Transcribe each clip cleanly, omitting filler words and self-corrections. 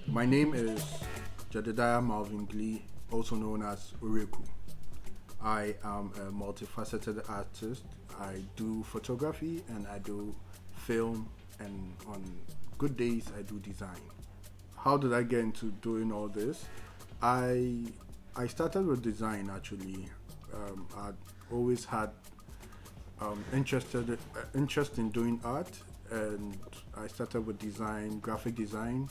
My name is Jedidiah Malvin Glee, also known as Owuraku. I am a multifaceted artist. I do photography and I do film, and on good days, I do design. How did I get into doing all this? I I started with design actually. I'd always had interest in doing art, and I started with design, graphic design,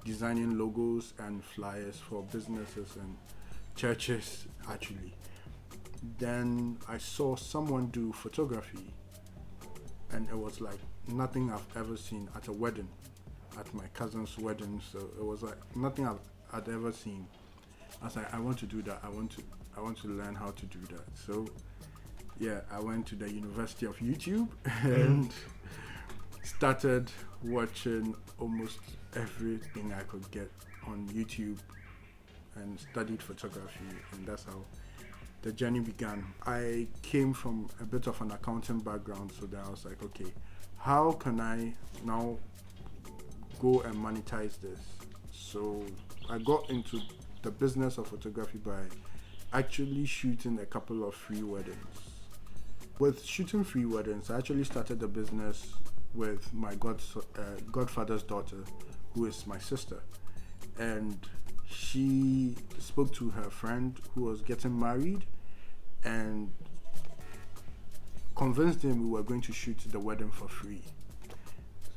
designing logos and flyers for businesses and churches actually. Then I saw someone do photography, and it was like nothing I've ever seen at a wedding, at my cousin's wedding. So it was like nothing I'd ever seen. I was like, I want to do that. I want to learn how to do that. So yeah, I went to the University of YouTube and started watching almost everything I could get on YouTube and studied photography, and that's how the journey began. I came from a bit of an accounting background, so then I was like, okay, how can I now go and monetize this? So I got into the business of photography by actually shooting a couple of free weddings. With shooting free weddings, I actually started the business with my godfather's daughter, who is my sister, and she spoke to her friend who was getting married and convinced him we were going to shoot the wedding for free.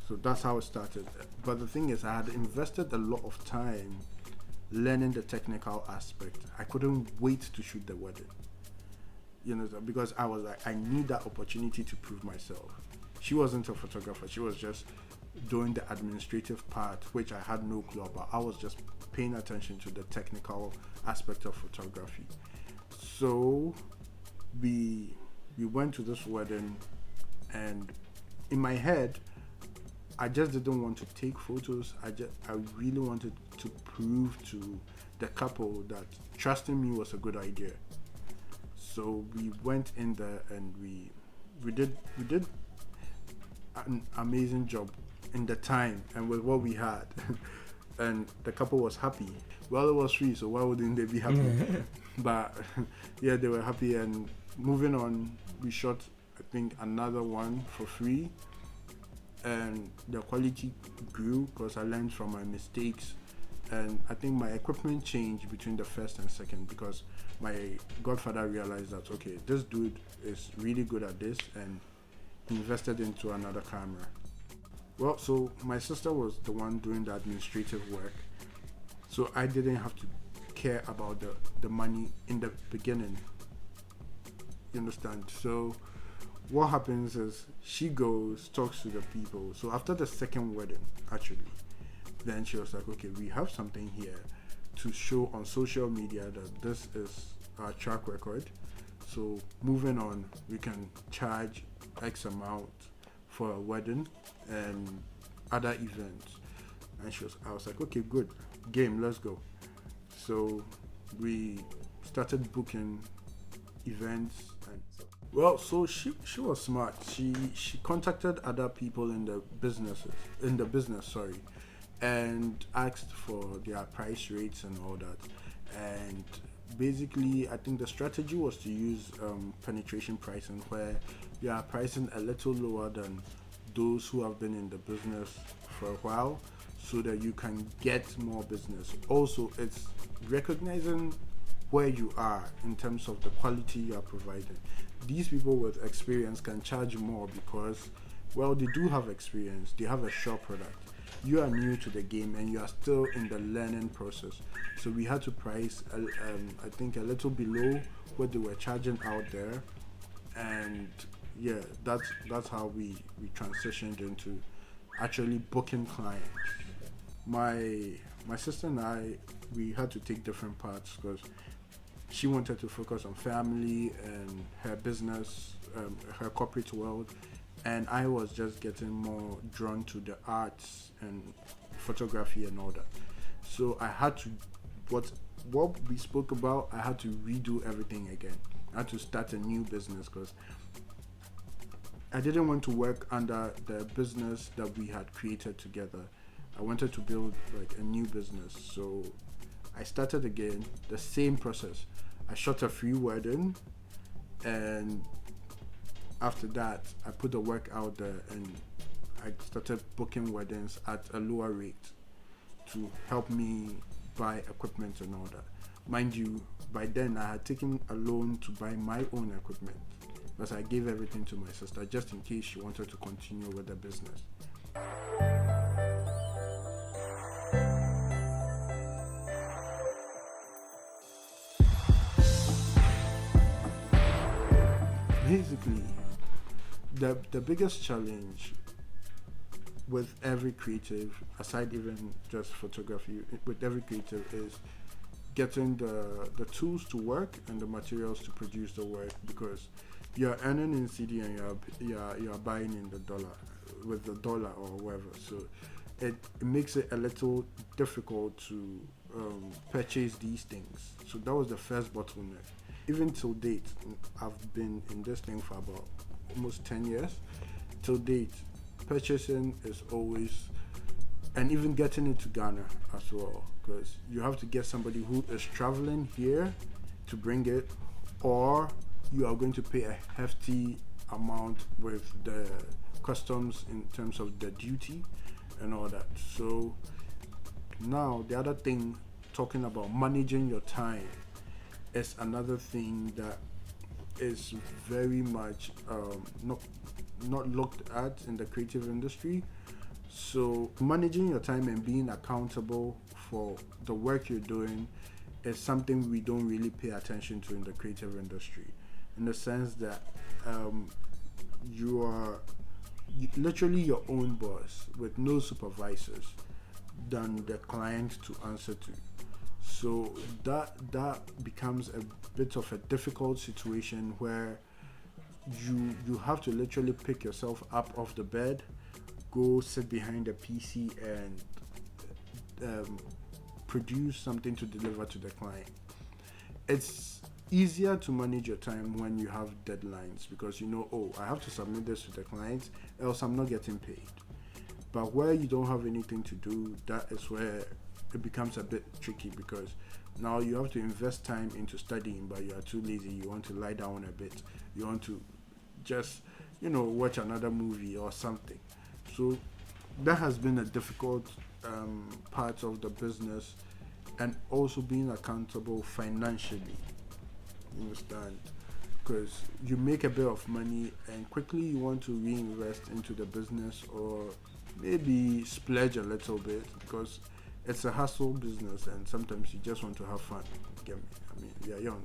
So that's how it started. But the thing is, I had invested a lot of time learning the technical aspect. I couldn't wait to shoot the wedding, because I was like, I need that opportunity to prove myself. She wasn't a photographer, she was just doing the administrative part, which I had no clue about. I was just paying attention to the technical aspect of photography. So we went to this wedding, and in my head, I just didn't want to take photos. I really wanted to prove to the couple that trusting me was a good idea. So we went in there and we did an amazing job in the time and with what we had. And the couple was happy. Well, it was free, so why wouldn't they be happy? But yeah, they were happy. And moving on, we shot, I think, another one for free, and the quality grew because I learned from my mistakes. And I think my equipment changed between the first and second because my godfather realized that, okay, this dude is really good at this, and he invested into another camera. Well, so my sister was the one doing the administrative work, so I didn't have to care about the money in the beginning. You understand? So what happens is she goes, talks to the people. So after the second wedding, actually, then she was like, okay, we have something here to show on social media that this is our track record. So moving on, we can charge X amount for a wedding and other events. And I was like, okay, good, game, let's go. So we started booking events. And well, so she was smart. She contacted other people in the business, sorry, and asked for their price rates and all that. And basically, I think the strategy was to use penetration pricing, where you are pricing a little lower than those who have been in the business for a while, so that you can get more business. Also, it's recognizing where you are in terms of the quality you are providing. These people with experience can charge more because, well, they do have experience, they have a sure product. You are new to the game and you are still in the learning process. So we had to price, I think, a little below what they were charging out there. And yeah, that's how we transitioned into actually booking clients. My sister and I, we had to take different paths because she wanted to focus on family and her business, her corporate world, and I was just getting more drawn to the arts and photography and all that. So I had to, what we spoke about, I had to redo everything again. I had to start a new business because I didn't want to work under the business that we had created together. I wanted to build like a new business. So I started again, the same process. I shot a free wedding, and after that, I put the work out there and I started booking weddings at a lower rate to help me buy equipment and all that. Mind you, by then I had taken a loan to buy my own equipment, but I gave everything to my sister just in case she wanted to continue with the business. Basically, the biggest challenge with every creative, aside even just photography, with every creative is getting the tools to work and the materials to produce the work, because you're earning in CD and you're buying in the dollar, with the dollar or whatever. So it makes it a little difficult to purchase these things. So that was the first bottleneck. Even till date, I've been in this thing for about almost 10 years. Till date, purchasing is always, and even getting it to Ghana as well, because you have to get somebody who is traveling here to bring it, or you are going to pay a hefty amount with the customs in terms of the duty and all that. So now the other thing, talking about managing your time, is another thing that is very much not looked at in the creative industry. So managing your time and being accountable for the work you're doing is something we don't really pay attention to in the creative industry, in the sense that you are literally your own boss with no supervisors than the client to answer to. So that becomes a bit of a difficult situation where you have to literally pick yourself up off the bed, go sit behind a PC and produce something to deliver to the client. It's easier to manage your time when you have deadlines, because you know, oh, I have to submit this to the client, else I'm not getting paid. But where you don't have anything to do, that is where it becomes a bit tricky, because now you have to invest time into studying, but you are too lazy. You want to lie down a bit. You want to just, watch another movie or something. So that has been a difficult part of the business, and also being accountable financially. You understand? Because you make a bit of money and quickly you want to reinvest into the business, or maybe splurge a little bit, because it's a hustle business and sometimes you just want to have fun. Get me? I mean, you're young.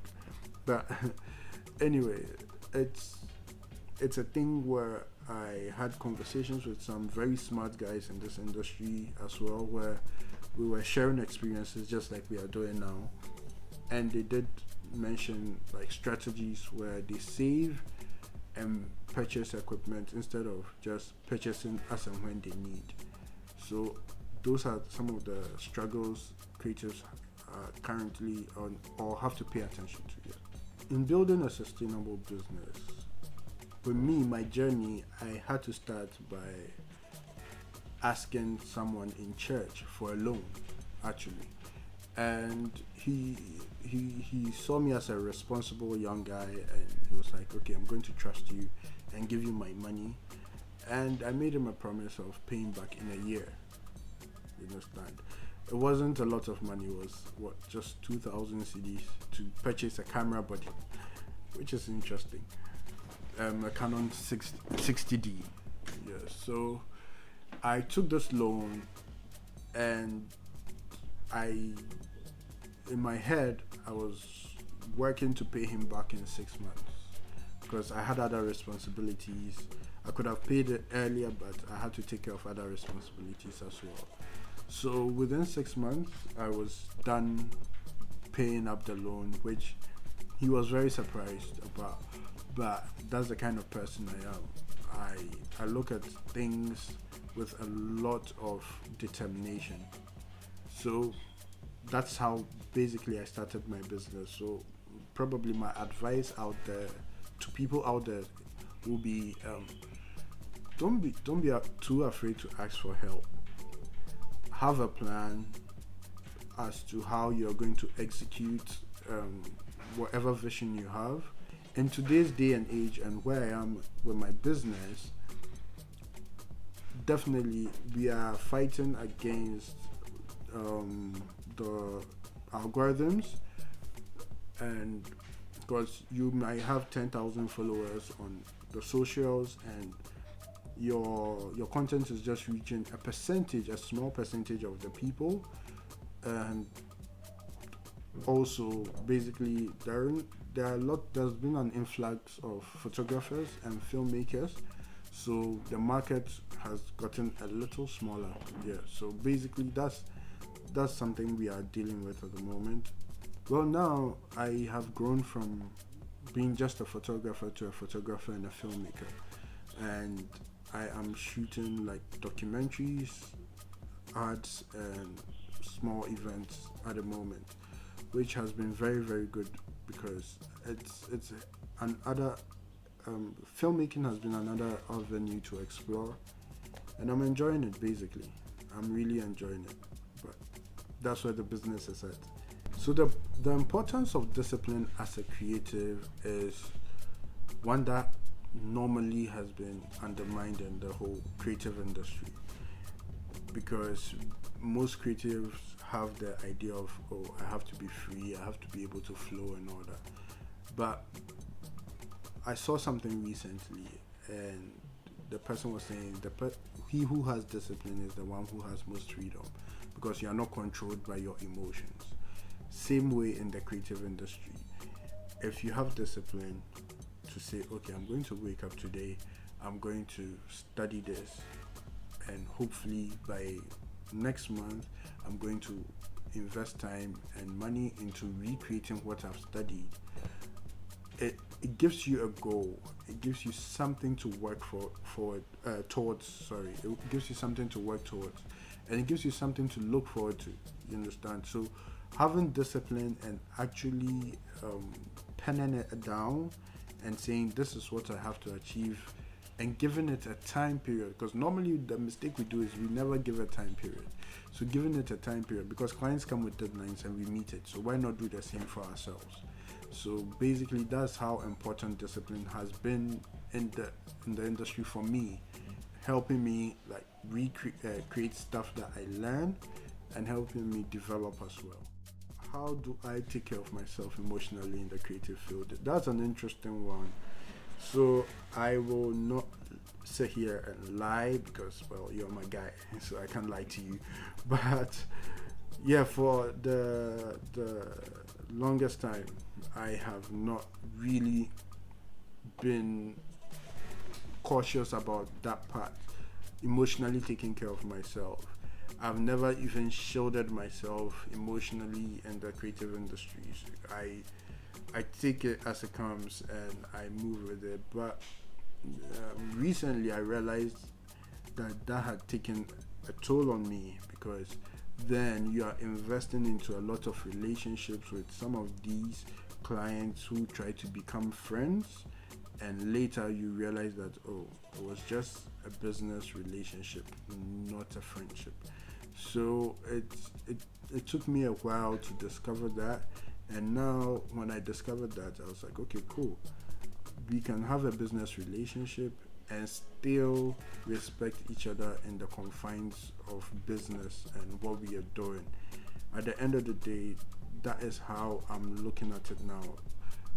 But anyway, it's a thing where I had conversations with some very smart guys in this industry as well, where we were sharing experiences just like we are doing now. And they did mention like strategies where they save and purchase equipment instead of just purchasing as and when they need. So those are some of the struggles creatives are currently on or have to pay attention to. Yeah. In building a sustainable business, for me, my journey, I had to start by asking someone in church for a loan, actually. And he saw me as a responsible young guy, and he was like, okay, I'm going to trust you and give you my money. And I made him a promise of paying back in a year. You understand? It wasn't a lot of money. It was just 2,000 cedis to purchase a camera body, which is interesting. A Canon 60D. Yeah. So I took this loan, and in my head, I was working to pay him back in 6 months, because I had other responsibilities. I could have paid it earlier, but I had to take care of other responsibilities as well. So within 6 months, I was done paying up the loan, which he was very surprised about. But that's the kind of person I am. I look at things with a lot of determination. So that's how basically I started my business. So probably my advice out there to people out there will be don't be too afraid to ask for help. have a plan as to how you're going to execute whatever vision you have. In today's day and age, and where I am with my business, definitely we are fighting against the algorithms, and because you might have 10,000 followers on the socials, and your content is just reaching a small percentage of the people. And also basically there's been an influx of photographers and filmmakers, so the market has gotten a little smaller. Yeah, so basically that's something we are dealing with at the moment. Well, now I have grown from being just a photographer to a photographer and a filmmaker, and I am shooting like documentaries, ads, and small events at the moment, which has been very very good, because it's another filmmaking has been another avenue to explore, and I'm enjoying it. Basically, I'm really enjoying it, but that's where the business is at. So the importance of discipline as a creative is one that normally has been undermined in the whole creative industry, because most creatives have the idea of, oh, I have to be free, I have to be able to flow and all that. But I saw something recently, and the person was saying he who has discipline is the one who has most freedom, because you are not controlled by your emotions. Same way in the creative industry, if you have discipline to say, okay, I'm going to wake up today, I'm going to study this, and hopefully by next month I'm going to invest time and money into recreating what I've studied. It gives you a goal. It gives you something to work towards. Sorry, it gives you something to work towards, and it gives you something to look forward to. You understand? So having discipline and actually penning it down and saying this is what I have to achieve, and giving it a time period, because normally the mistake we do is we never give a time period. So giving it a time period, because clients come with deadlines and we meet it, so why not do the same for ourselves? So basically that's how important discipline has been in the industry for me, helping me like create stuff that I learn, and helping me develop as well. How do I take care of myself emotionally in the creative field? That's an interesting one. So I will not sit here and lie, because, well, you're my guy, so I can't lie to you. But yeah, for the longest time, I have not really been cautious about that part, emotionally taking care of myself. I've never even shielded myself emotionally in the creative industries. I take it as it comes and I move with it. But recently I realized that had taken a toll on me, because then you are investing into a lot of relationships with some of these clients who try to become friends, and later you realize that, oh, it was just a business relationship, not a friendship. So it took me a while to discover that, and now when I discovered that, I was like, okay, cool, we can have a business relationship and still respect each other in the confines of business and what we are doing. At the end of the day, that is how I'm looking at it now,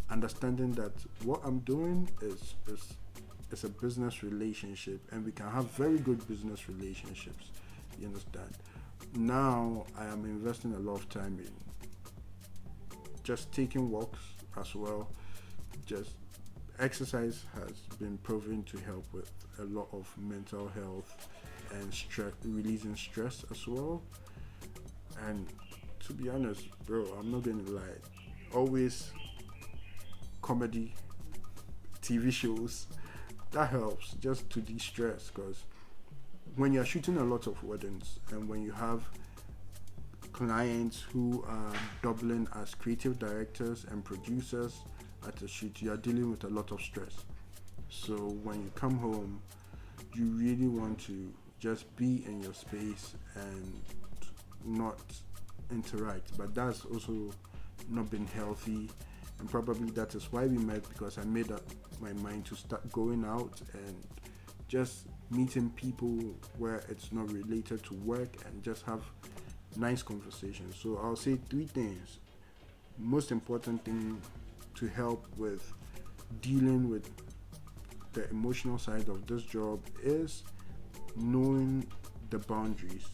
understanding that what I'm doing is a business relationship, and we can have very good business relationships. You understand? Now I am investing a lot of time in just taking walks as well. Just exercise has been proven to help with a lot of mental health and stress, releasing stress as well. And to be honest, bro, I'm not gonna lie, always comedy, TV shows, that helps just to de-stress, because when you're shooting a lot of weddings and when you have clients who are doubling as creative directors and producers at a shoot, you are dealing with a lot of stress. So when you come home, you really want to just be in your space and not interact, but that's also not been healthy, and probably that is why we met, because I made up my mind to start going out and just meeting people where it's not related to work and just have nice conversations. So I'll say three things. Most important thing to help with dealing with the emotional side of this job is knowing the boundaries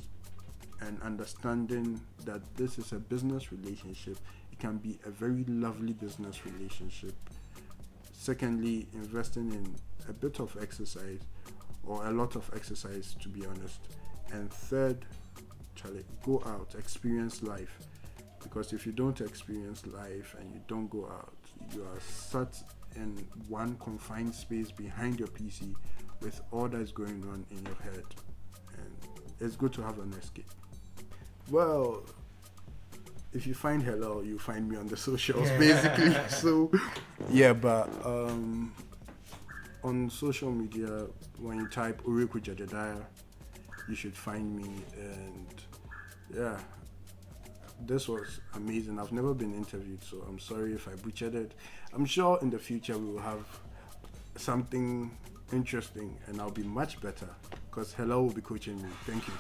and understanding that this is a business relationship. It can be a very lovely business relationship. Secondly, investing in a bit of exercise, or a lot of exercise to be honest. And third, Charlie, go out, experience life. Because if you don't experience life and you don't go out, you are sat in one confined space behind your PC with all that's going on in your head. And it's good to have an escape. Well, if you find hello, you find me on the socials basically. So yeah, but on social media, when you type Owuraku Jedidiah, you should find me. And yeah, this was amazing. I've never been interviewed, so I'm sorry if I butchered it. I'm sure in the future we will have something interesting and I'll be much better, because Hello will be coaching me. Thank you.